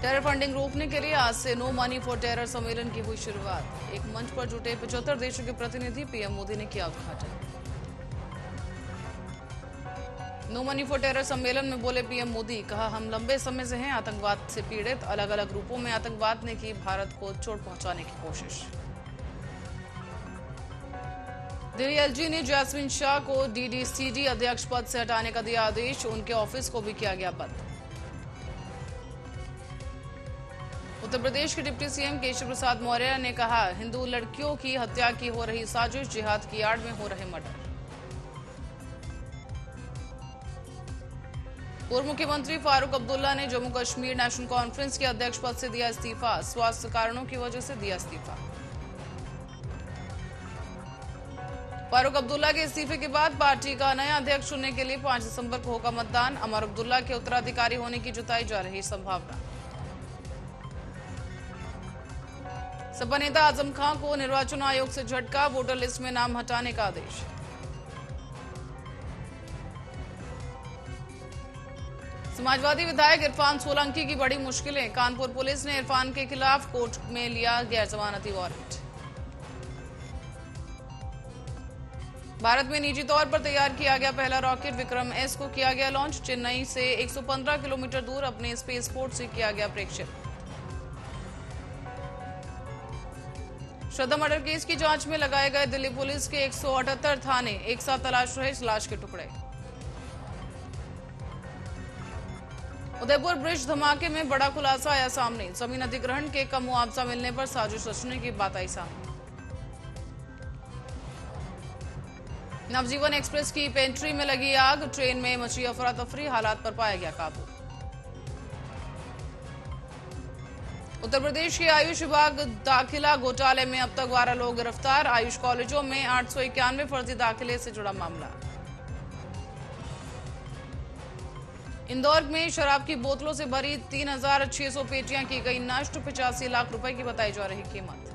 Terror funding रोकने के लिए आज से नो मनी फॉर टेरर सम्मेलन की हुई शुरुआत। एक मंच पर जुटे 75 देशों के प्रतिनिधि पीएम मोदी ने किया उद्घाटन। नो मनी फॉर टेरर सम्मेलन में बोले पीएम मोदी, कहा हम लंबे समय से हैं आतंकवाद से पीड़ित, अलग अलग रूपों में आतंकवाद ने की भारत को चोट पहुंचाने की कोशिश। दिल्ली एलजी ने जैस्मिन शाह को डीडीसीडी अध्यक्ष पद से हटाने का दिया आदेश, उनके ऑफिस को भी किया गया बंद। उत्तर प्रदेश के डिप्टी सीएम केशव प्रसाद मौर्य ने कहा, हिंदू लड़कियों की हत्या की हो रही साजिश, जिहाद की आड़ में हो रहे मर्डर। पूर्व मुख्यमंत्री फारूक अब्दुल्ला ने जम्मू कश्मीर नेशनल कॉन्फ्रेंस के अध्यक्ष पद से दिया इस्तीफा, स्वास्थ्य कारणों की वजह से दिया इस्तीफा। फारूक अब्दुल्ला के इस्तीफे के बाद पार्टी का नया अध्यक्ष चुनने के लिए 5 दिसंबर को होगा मतदान, अमर अब्दुल्ला के उत्तराधिकारी होने की जताई जा रही संभावना। सपा नेता आजम खान को निर्वाचन आयोग से झटका, वोटर लिस्ट में नाम हटाने का आदेश। समाजवादी विधायक इरफान सोलंकी की बड़ी मुश्किलें, कानपुर पुलिस ने इरफान के खिलाफ कोर्ट में लिया गैर जमानती वारंट। भारत में निजी तौर पर तैयार किया गया पहला रॉकेट विक्रम एस को किया गया लॉन्च, चेन्नई से 115 किलोमीटर दूर अपने स्पेसपोर्ट से किया गया प्रेक्षित। श्रद्धा मर्डर केस की जांच में लगाए गए दिल्ली पुलिस के 178 थाने, एक साथ तलाश रहे लाश के टुकड़े। उदयपुर ब्रिज धमाके में बड़ा खुलासा आया सामने, जमीन अधिग्रहण के कम मुआवजा मिलने पर साजिश रचने की बात आई सामने। नवजीवन एक्सप्रेस की पेंट्री में लगी आग, ट्रेन में मची अफरा तफरी, हालात पर पाया गया काबू। उत्तर प्रदेश के आयुष विभाग दाखिला घोटाले में अब तक 12 लोग गिरफ्तार, आयुष कॉलेजों में 891 फर्जी दाखिले से जुड़ा मामला। इंदौर में शराब की बोतलों से भरी 3600 पेटियां की गई नष्ट, 85 लाख रुपए की बताई जा रही कीमत।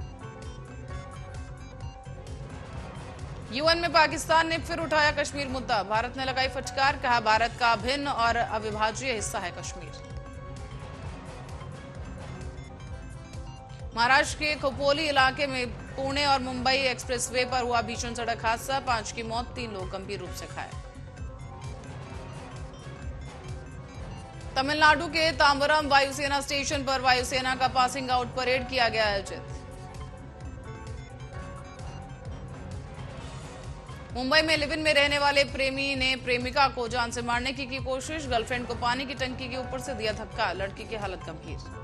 यूएन में पाकिस्तान ने फिर उठाया कश्मीर मुद्दा, भारत ने लगाई फटकार, कहा भारत का अभिन्न और अविभाज्य हिस्सा है कश्मीर। महाराष्ट्र के खोपोली इलाके में पुणे और मुंबई एक्सप्रेसवे पर हुआ भीषण सड़क हादसा, 5 की मौत, 3 लोग गंभीर रूप से घायल। तमिलनाडु के तांबरम वायुसेना स्टेशन पर वायुसेना का पासिंग आउट परेड किया गया आयोजित। मुंबई में लिव इन में रहने वाले प्रेमी ने प्रेमिका को जान से मारने की कोशिश, गर्लफ्रेंड को पानी की टंकी के ऊपर से दिया धक्का, लड़की की हालत गंभीर।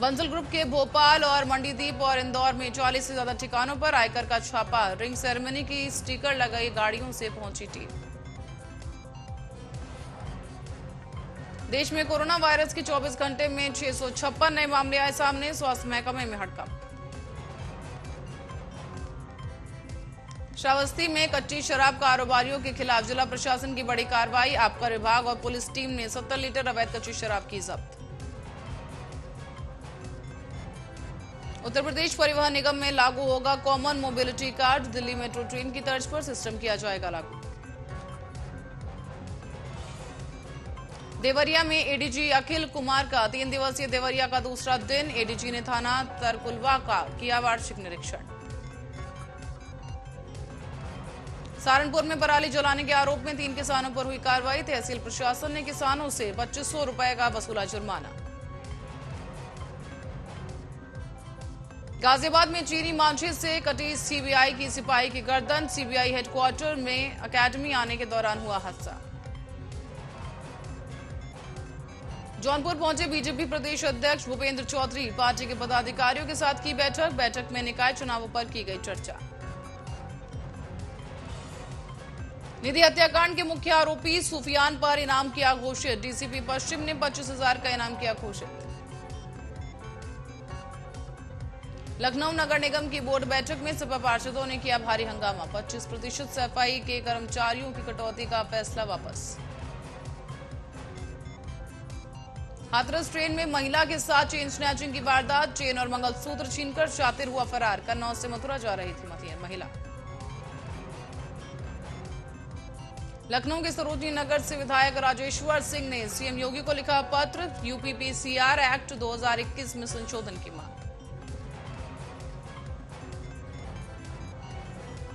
बंसल ग्रुप के भोपाल और मंडीदीप और इंदौर में 40 से ज्यादा ठिकानों पर आयकर का छापा, रिंग सेरेमनी की स्टिकर लगाई गाड़ियों से पहुंची टीम। देश में कोरोना वायरस के 24 घंटे में 656 नए मामले आए सामने, स्वास्थ्य महकमे में हड़कंप। श्रावस्ती में कच्ची शराब कारोबारियों के खिलाफ जिला प्रशासन की बड़ी कार्रवाई, आबकारी विभाग और पुलिस टीम ने 70 लीटर अवैध कच्ची शराब की जब्त। उत्तर प्रदेश परिवहन निगम में लागू होगा common mobility card, Delhi metro train की तर्ज पर सिस्टम किया जाएगा लागू। देवरिया में एडीजी अखिल कुमार का 3 दिवसीय देवरिया का दूसरा दिन, एडीजी ने थाना तरकुलवा का किया वार्षिक निरीक्षण। सहारनपुर में पराली जलाने के आरोप में 3 किसानों पर हुई कार्रवाई, तहसील प्रशासन ने किसानों से 2500 रुपए का वसूला जुर्माना। गाजियाबाद में चीनी मांझे से कटी सीबीआई की सिपाही की गर्दन, सीबीआई हेडक्वार्टर में एकेडमी आने के दौरान हुआ हादसा। जौनपुर पहुंचे बीजेपी प्रदेश अध्यक्ष भूपेंद्र चौधरी, पार्टी के पदाधिकारियों के साथ की बैठक में निकाय चुनावों पर की गई चर्चा। निधि हत्याकांड के मुख्य आरोपी सुफियान पर इनाम किया घोषित, डीसीपी पश्चिम ने 25,000 का इनाम किया घोषित। लखनऊ नगर निगम की बोर्ड बैठक में सपा पार्षदों ने किया भारी हंगामा, 25% सफाई के कर्मचारियों की कटौती का फैसला वापस। हाथरस ट्रेन में महिला के साथ चेन स्नैचिंग की वारदात, चेन और मंगलसूत्र छीनकर शातिर हुआ फरार, कन्नौज से मथुरा जा रही थी महिला। लखनऊ के सरोजनी नगर से विधायक राजेश्वर सिंह ने सीएम योगी को लिखा पत्र, यूपीपीसीआर एक्ट 2021 में संशोधन की मांग।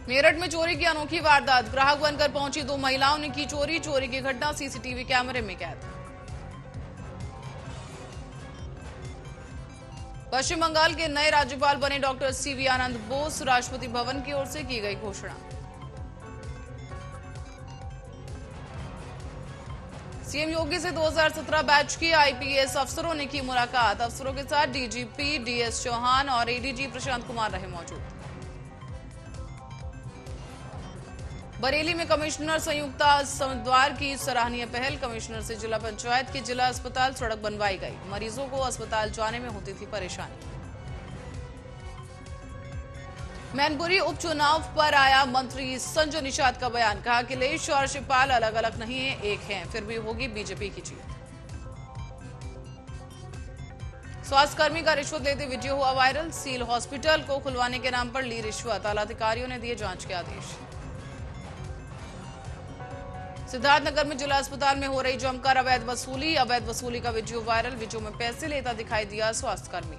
मेरठ में चोरी की अनोखी वारदात, ग्राहक बनकर पहुंची दो महिलाओं ने की चोरी की घटना सीसीटीवी कैमरे में कैद। पश्चिम बंगाल के नए राज्यपाल बने डॉक्टर सीवी आनंद बोस, राष्ट्रपति भवन की ओर से की गई घोषणा। सीएम योगी से 2017 बैच के आईपीएस अफसरों ने की मुलाकात, अफसरों के साथ डीजीपी डीएस चौहान और एडीजी प्रशांत कुमार रहे मौजूद। बरेली में कमिश्नर संयुक्ता समद्वार की सराहनीय पहल, कमिश्नर से जिला पंचायत की जिला अस्पताल सड़क बनवाई गई, मरीजों को अस्पताल जाने में होती थी परेशानी। मैनपुरी उपचुनाव पर आया मंत्री संजय निषाद का बयान, कहा कि लेश और शिवपाल अलग अलग नहीं है, एक हैं, फिर भी होगी बीजेपी की जीत। स्वास्थ्यकर्मी का रिश्वत लेते वीडियो हुआ वायरल, सील हॉस्पिटल को खुलवाने के नाम पर ली रिश्वत, आला अधिकारियों ने दिए जांच के आदेश। सिद्धार्थनगर में जिला अस्पताल में हो रही जमकर अवैध वसूली का वीडियो वायरल, वीडियो में पैसे लेता दिखाई दिया स्वास्थ्यकर्मी।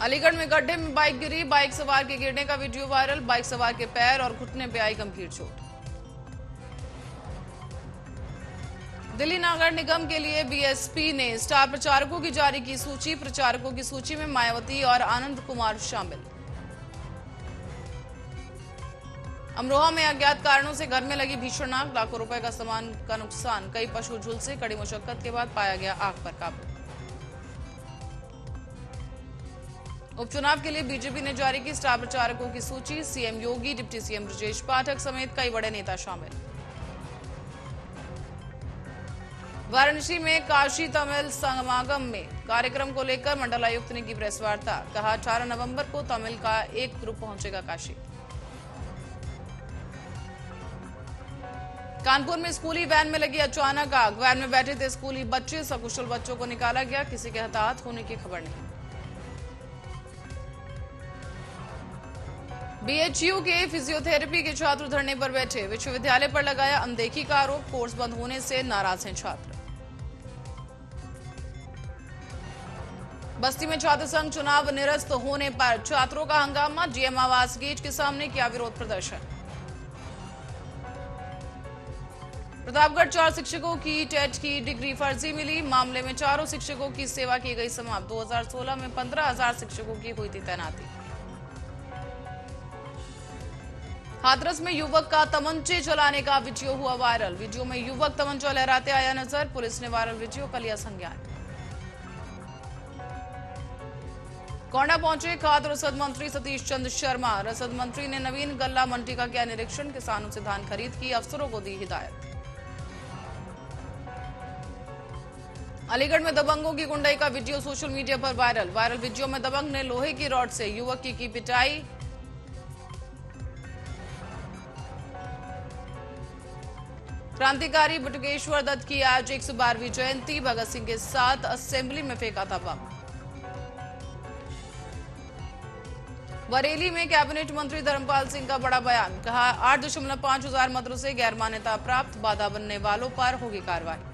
अलीगढ़ में गड्ढे में बाइक गिरी, बाइक सवार के गिरने का वीडियो वायरल, बाइक सवार के पैर और घुटने पे आई गंभीर चोट। दिल्ली नगर निगम के लिए बीएसपी ने स्टार प्रचारकों की जारी की सूची, प्रचारकों की सूची में मायावती और आनंद कुमार शामिल। अमरोहा में अज्ञात कारणों से घर में लगी भीषण आग, लाखों रुपए का सामान का नुकसान, कई पशु झुलसे, कड़ी मुशक्कत के बाद पाया गया आग पर काबू। उपचुनाव के लिए बीजेपी ने जारी की स्टार प्रचारकों की सूची, सीएम योगी, डिप्टी सीएम ब्रजेश पाठक समेत कई बड़े नेता शामिल। वाराणसी में काशी तमिल समागम में कार्यक्रम को लेकर मंडलायुक्त ने की प्रेस वार्ता, कहा 18 नवंबर को तमिल का एक ग्रुप पहुंचेगा काशी। कानपुर में स्कूली वैन में लगी अचानक आग, वैन में बैठे थे स्कूली बच्चे, सकुशल बच्चों को निकाला गया, किसी के हताहत होने की खबर नहीं। बीएचयू के फिजियोथेरेपी के छात्र धरने पर बैठे, विश्वविद्यालय पर लगाया अनदेखी का आरोप, कोर्स बंद होने से नाराज हैं छात्र। बस्ती में छात्र संघ चुनाव निरस्त होने पर छात्रों का हंगामा, जीएम आवास गेट के सामने किया विरोध प्रदर्शन। प्रतापगढ़ 4 शिक्षकों की टेट की डिग्री फर्जी मिली, मामले में चारों शिक्षकों की सेवा की गई समाप्त, 2016 में 15,000 शिक्षकों की हुई थी तैनाती। हाथरस में युवक का तमंचे चलाने का वीडियो हुआ वायरल, वीडियो में युवक तमंचा लहराते आया नजर, पुलिस ने वायरल वीडियो का लिया संज्ञान। कोंडा पहुंचे खाद्य रसद मंत्री सतीश चंद्र शर्मा, रसद मंत्री ने नवीन गल्ला मंडी का किया निरीक्षण, किसानों से धान खरीद की, अफसरों को दी हिदायत। अलीगढ़ में दबंगों की गुंडाई का वीडियो सोशल मीडिया पर वायरल वीडियो में दबंग ने लोहे की रॉड से युवक की पिटाई। क्रांतिकारी बटुकेश्वर दत्त की आज 112वीं जयंती, भगत सिंह के साथ असेंबली में फेंका था बम। बरेली में कैबिनेट मंत्री धर्मपाल सिंह का बड़ा बयान, कहा 8.5 हजार मदरसे गैर मान्यता प्राप्त, बाधा बनने वालों पर होगी कार्रवाई।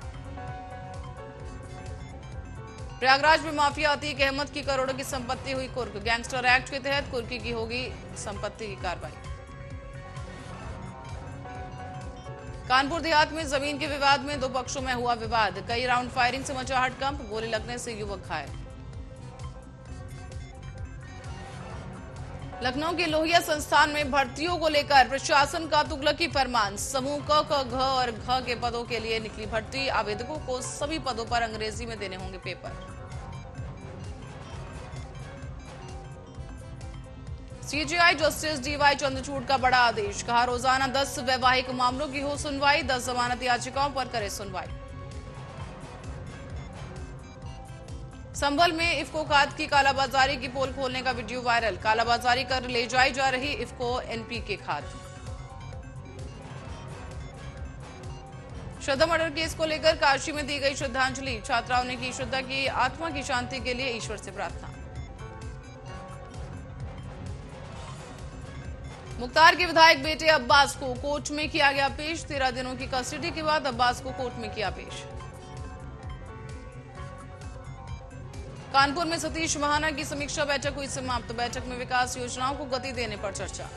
प्रयागराज में माफिया अतीक अहमद की करोड़ों की संपत्ति हुई कुर्क, गैंगस्टर एक्ट के तहत कुर्की की होगी संपत्ति की कार्रवाई। कानपुर देहात में जमीन के विवाद में 2 पक्षों में हुआ विवाद, कई राउंड फायरिंग से मचा हड़कंप, गोली लगने से युवक घायल। लखनऊ के लोहिया संस्थान में भर्तियों को लेकर प्रशासन का तुगलकी फरमान, समूह क, घ और घ के पदों के लिए निकली भर्ती, आवेदकों को सभी पदों पर अंग्रेजी में देने होंगे पेपर। सीजेआई जस्टिस डीवाई चंद्रचूड़ का बड़ा आदेश, कहा रोजाना 10 वैवाहिक मामलों की हो सुनवाई, 10 जमानत याचिकाओं पर करे सुनवाई। संभल में इफ्को खाद की कालाबाजारी की पोल खोलने का वीडियो वायरल, कालाबाजारी कर ले जाई जा रही इफ्को एनपीके खाद। श्रद्धा मर्डर केस को लेकर काशी में दी गई श्रद्धांजलि, छात्राओं ने की श्रद्धा की आत्मा की शांति के लिए ईश्वर से प्रार्थना। मुख्तार के विधायक बेटे अब्बास को कोर्ट में किया गया पेश। 13 दिनों की कस्टडी के बाद अब्बास को कोर्ट में किया पेश। कानपुर में सतीश महाना की समीक्षा बैठक हुई समाप्त। बैठक में विकास योजनाओं को गति देने पर चर्चा।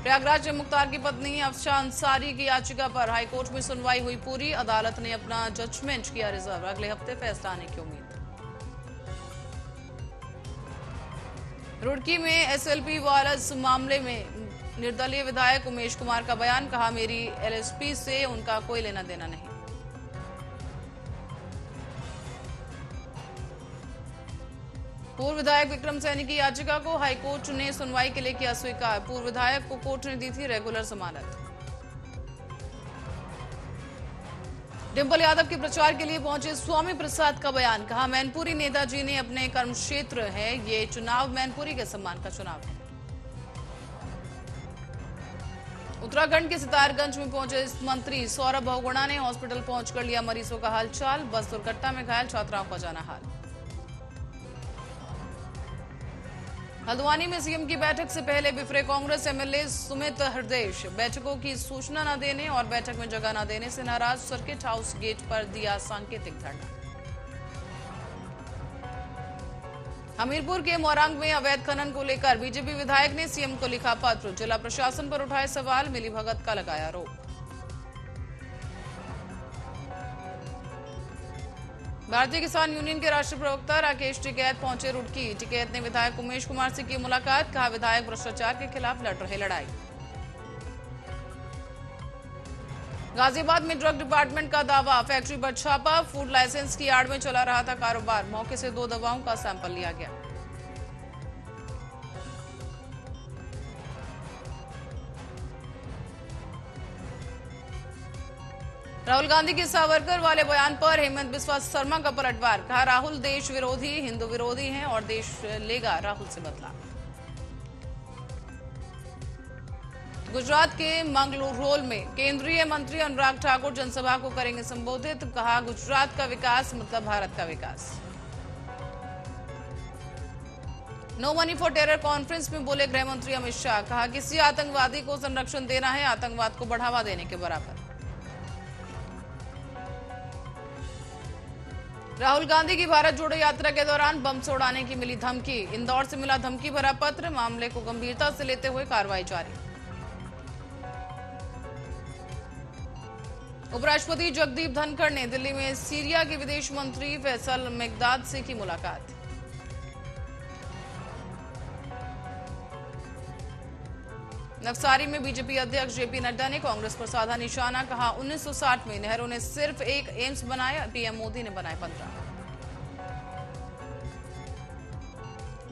प्रयागराज में मुख्तार की पत्नी अफशा अंसारी की याचिका पर हाईकोर्ट में सुनवाई हुई पूरी। अदालत ने अपना जजमेंट किया रिजर्व। अगले हफ्ते फैसला आने की उम्मीद। रुड़की में एसएलपी वायरस मामले में निर्दलीय विधायक उमेश कुमार का बयान। कहा, मेरी एलएसपी से उनका कोई लेना देना नहीं। पूर्व विधायक विक्रम सैनी की याचिका को हाईकोर्ट ने सुनवाई के लिए किया स्वीकार। पूर्व विधायक को कोर्ट ने दी थी रेगुलर जमानत। डिंपल यादव के प्रचार के लिए पहुंचे स्वामी प्रसाद का बयान। कहा, मैनपुरी नेताजी ने अपने कर्म क्षेत्र है, ये चुनाव मैनपुरी के सम्मान का चुनाव है। उत्तराखंड के सितारगंज में पहुंचे मंत्री सौरभ बहुगुणा ने हॉस्पिटल पहुंचकर लिया मरीजों का हालचाल। बस दुर्घटना में घायल छात्राओं का जाना हाल। हल्द्वानी में सीएम की बैठक से पहले बिफरे कांग्रेस एमएलए सुमित हृदयेश। बैठकों की सूचना न देने और बैठक में जगह न देने से नाराज। सर्किट हाउस गेट पर दिया सांकेतिक धरना। हमीरपुर के मोरंग में अवैध खनन को लेकर बीजेपी विधायक ने सीएम को लिखा पत्र। जिला प्रशासन पर उठाए सवाल। मिलीभगत का लगाया आरोप। भारतीय किसान यूनियन के राष्ट्रीय प्रवक्ता राकेश टिकैत पहुंचे रुड़की। टिकैत ने विधायक उमेश कुमार से की मुलाकात। कहा, विधायक भ्रष्टाचार के खिलाफ लड़ रहे लड़ाई। गाजियाबाद में ड्रग डिपार्टमेंट का दावा। फैक्ट्री पर छापा। फूड लाइसेंस की आड़ में चला रहा था कारोबार। मौके से 2 दवाओं का सैंपल लिया गया। राहुल गांधी के सावरकर वाले बयान पर हेमंत बिस्वा शर्मा का पलटवार। कहा, राहुल देश विरोधी हिंदू विरोधी हैं और देश लेगा राहुल से बदला। गुजरात के मंगलूर में केंद्रीय मंत्री अनुराग ठाकुर जनसभा को करेंगे संबोधित। कहा, गुजरात का विकास मतलब भारत का विकास। No money for terror conference में बोले गृह मंत्री अमित शाह। कहा, किसी आतंकवादी को संरक्षण देना है आतंकवाद को बढ़ावा देने के बराबर। राहुल गांधी की भारत जोड़ो यात्रा के दौरान बम से उड़ाने की मिली धमकी। इंदौर से मिला धमकी भरा पत्र। मामले को गंभीरता से लेते हुए कार्रवाई जारी। उपराष्ट्रपति जगदीप धनखड़ ने दिल्ली में सीरिया के विदेश मंत्री फैसल मेकदाद से की मुलाकात। नवसारी में बीजेपी अध्यक्ष जेपी नड्डा ने कांग्रेस पर साधा निशाना। कहा, 1960 में नेहरू ने सिर्फ एक एम्स बनाया, पीएम मोदी ने बनाए 15।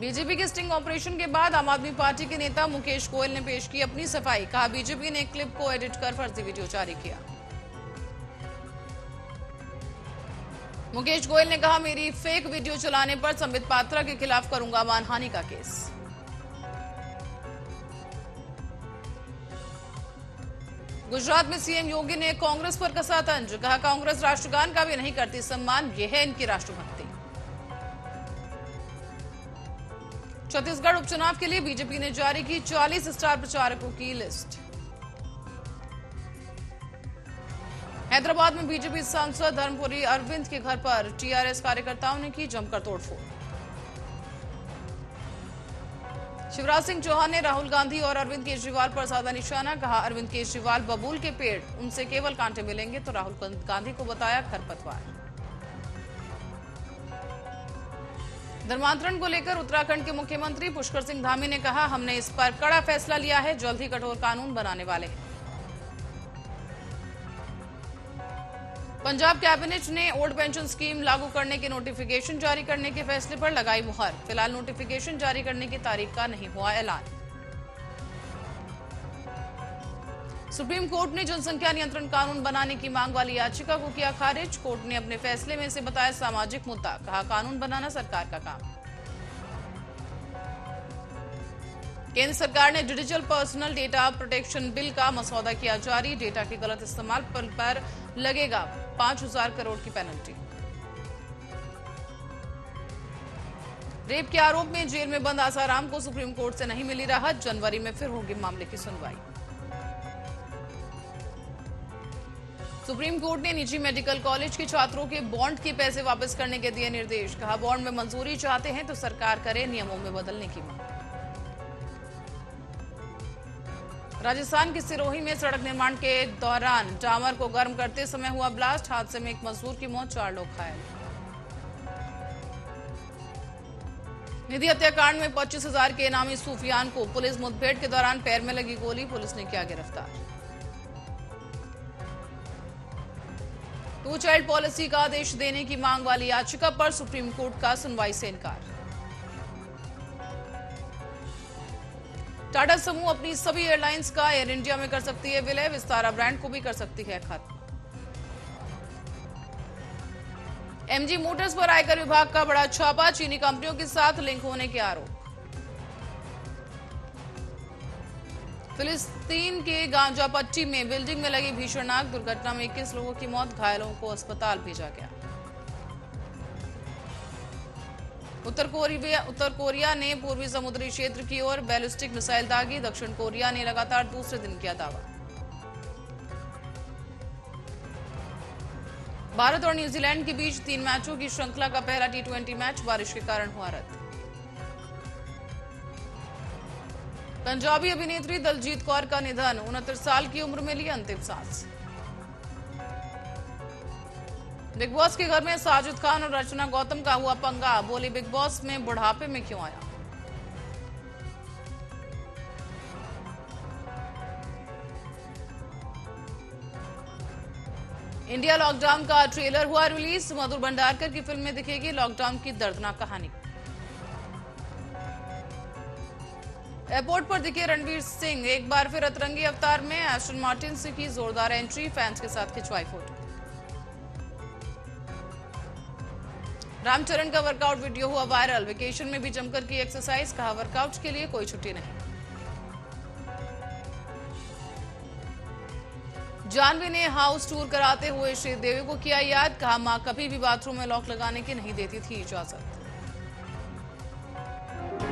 बीजेपी के स्टिंग ऑपरेशन के बाद आम आदमी पार्टी के नेता मुकेश गोयल ने पेश की अपनी सफाई। कहा, बीजेपी ने क्लिप को एडिट कर फर्जी वीडियो जारी किया। मुकेश गोयल ने कहा, मेरी फेक वीडियो चलाने पर संबित पात्रा के खिलाफ करूंगा मानहानि का केस। गुजरात में सीएम योगी ने कांग्रेस पर कसा तंज। कहा, कांग्रेस राष्ट्रगान का भी नहीं करती सम्मान, यह है इनकी राष्ट्रभक्ति। छत्तीसगढ़ उपचुनाव के लिए बीजेपी ने जारी की 40 स्टार प्रचारकों की लिस्ट। हैदराबाद में बीजेपी सांसद धर्मपुरी अरविंद के घर पर टीआरएस कार्यकर्ताओं ने की जमकर तोड़फोड़। शिवराज सिंह चौहान ने राहुल गांधी और अरविंद केजरीवाल पर साधा निशाना। कहा, अरविंद केजरीवाल बबूल के पेड़, उनसे केवल कांटे मिलेंगे, तो राहुल गांधी को बताया खरपतवार। धर्मांतरण को लेकर उत्तराखंड के मुख्यमंत्री पुष्कर सिंह धामी ने कहा, हमने इस पर कड़ा फैसला लिया है, जल्द ही कठोर कानून बनाने वाले हैं। पंजाब कैबिनेट ने ओल्ड पेंशन स्कीम लागू करने के नोटिफिकेशन जारी करने के फैसले पर लगाई मुहर। फिलहाल नोटिफिकेशन जारी करने की तारीख का नहीं हुआ ऐलान। सुप्रीम कोर्ट ने जनसंख्या नियंत्रण कानून बनाने की मांग वाली याचिका को किया खारिज। कोर्ट ने अपने फैसले में इसे बताया सामाजिक मुद्दा। कहा, कानून बनाना सरकार का काम। केंद्र सरकार ने digital personal data protection bill का मसौदा किया जारी। डेटा के गलत इस्तेमाल पर लगेगा 5,000 करोड़ की पेनल्टी। रेप के आरोप में जेल में बंद आसाराम को सुप्रीम कोर्ट से नहीं मिली राहत। जनवरी में फिर होगी मामले की सुनवाई। सुप्रीम कोर्ट ने निजी मेडिकल कॉलेज के छात्रों के बॉन्ड के पैसे वापस करने के दिए निर्देश। कहा, बॉन्ड में मंजूरी चाहते हैं तो सरकार करे नियमों में बदलने की मांग। राजस्थान के सिरोही में सड़क निर्माण के दौरान टावर को गर्म करते समय हुआ ब्लास्ट। हादसे में एक मजदूर की मौत, 4 लोग घायल। निधि हत्याकांड में 25,000 के इनामी सूफियान को पुलिस मुठभेड़ के दौरान पैर में लगी गोली, पुलिस ने किया गिरफ्तार। 2 चाइल्ड पॉलिसी का आदेश देने की मांग वाली याचिका पर सुप्रीम कोर्ट का सुनवाई से इनकार। टाटा समूह अपनी सभी एयरलाइंस का एयर इंडिया में कर सकती है विलय, विस्तारा ब्रांड को भी कर सकती है खत्म। एमजी मोटर्स पर आयकर विभाग का बड़ा छापा, चीनी कंपनियों के साथ लिंक होने के आरोप। फिलिस्तीन के गांजा पट्टी में बिल्डिंग में लगी भीषण आग, दुर्घटना में 21 लोगों की मौत, घायलों को अस्पताल भेजा गया। उत्तर कोरिया ने पूर्वी समुद्री क्षेत्र की ओर बैलिस्टिक मिसाइल दागी, दक्षिण कोरिया ने लगातार दूसरे दिन किया दावा। भारत और न्यूजीलैंड के बीच 3 मैचों की श्रृंखला का पहला T20 मैच बारिश के कारण हुआ रद्द। पंजाबी अभिनेत्री दलजीत कौर का निधन, 69 साल की उम्र में ली अंतिम सांस। बिग बॉस के घर में साजिद खान और रचना गौतम का हुआ पंगा, बोली बिग बॉस में बुढ़ापे में क्यों आया। इंडिया लॉकडाउन का ट्रेलर हुआ रिलीज, मधुर भंडारकर की फिल्म में दिखेगी लॉकडाउन की दर्दनाक कहानी। एयरपोर्ट पर दिखे रणवीर सिंह, एक बार फिर अतरंगी अवतार में, एस्टन मार्टिन से की जोरदार एंट्री, फैंस के साथ खिंचवाई फोटो। रामचरण का वर्कआउट वीडियो हुआ वायरल, वेकेशन में भी जमकर की एक्सरसाइज, कहा वर्कआउट के लिए कोई छुट्टी नहीं। जानवी ने हाउस टूर कराते हुए श्रीदेवी को किया याद, कहा मां कभी भी बाथरूम में लॉक लगाने की नहीं देती थी इजाजत।